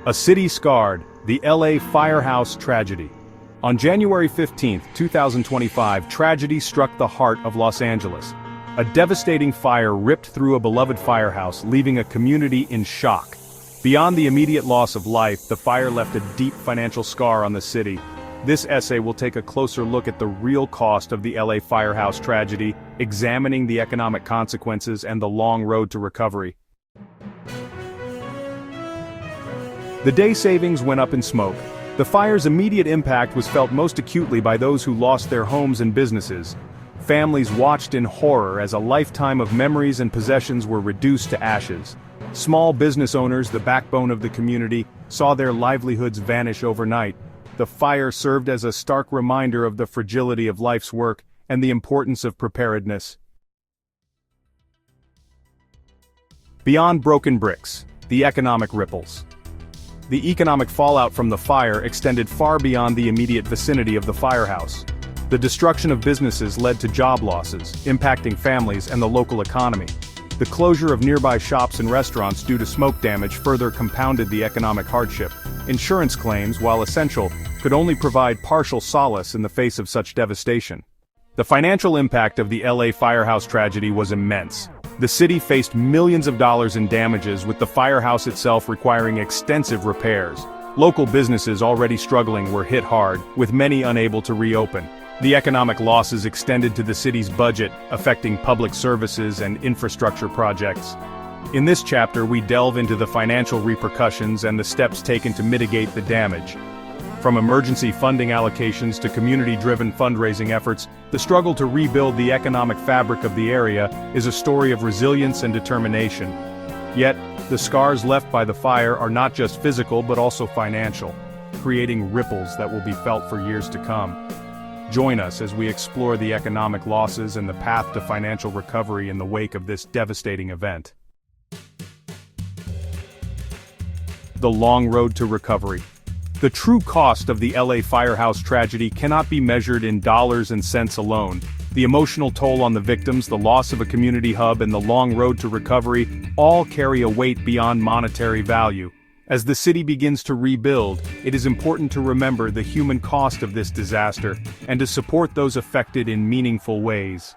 A city scarred, the LA Firehouse tragedy. On January 15, 2025, tragedy struck the heart of Los Angeles. A devastating fire ripped through a beloved firehouse, leaving a community in shock. Beyond the immediate loss of life, the fire left a deep financial scar on the city. This essay will take a closer look at the real cost of the LA Firehouse tragedy, examining the economic consequences and the long road to recovery. The day savings went up in smoke. The fire's immediate impact was felt most acutely by those who lost their homes and businesses. Families watched in horror as a lifetime of memories and possessions were reduced to ashes. Small business owners, the backbone of the community, saw their livelihoods vanish overnight. The fire served as a stark reminder of the fragility of life's work and the importance of preparedness. Beyond broken bricks, the economic ripples. The economic fallout from the fire extended far beyond the immediate vicinity of the firehouse. The destruction of businesses led to job losses, impacting families and the local economy. The closure of nearby shops and restaurants due to smoke damage further compounded the economic hardship. Insurance claims, while essential, could only provide partial solace in the face of such devastation. The financial impact of the LA Firehouse tragedy was immense. The city faced millions of dollars in damages, with the firehouse itself requiring extensive repairs. Local businesses already struggling were hit hard, with many unable to reopen. The economic losses extended to the city's budget, affecting public services and infrastructure projects. In this chapter, we delve into the financial repercussions and the steps taken to mitigate the damage. From emergency funding allocations to community-driven fundraising efforts, the struggle to rebuild the economic fabric of the area is a story of resilience and determination. Yet, the scars left by the fire are not just physical but also financial, creating ripples that will be felt for years to come. Join us as we explore the economic losses and the path to financial recovery in the wake of this devastating event. The long road to recovery. The true cost of the LA Firehouse tragedy cannot be measured in dollars and cents alone. The emotional toll on the victims, the loss of a community hub, and the long road to recovery all carry a weight beyond monetary value. As the city begins to rebuild, it is important to remember the human cost of this disaster and to support those affected in meaningful ways.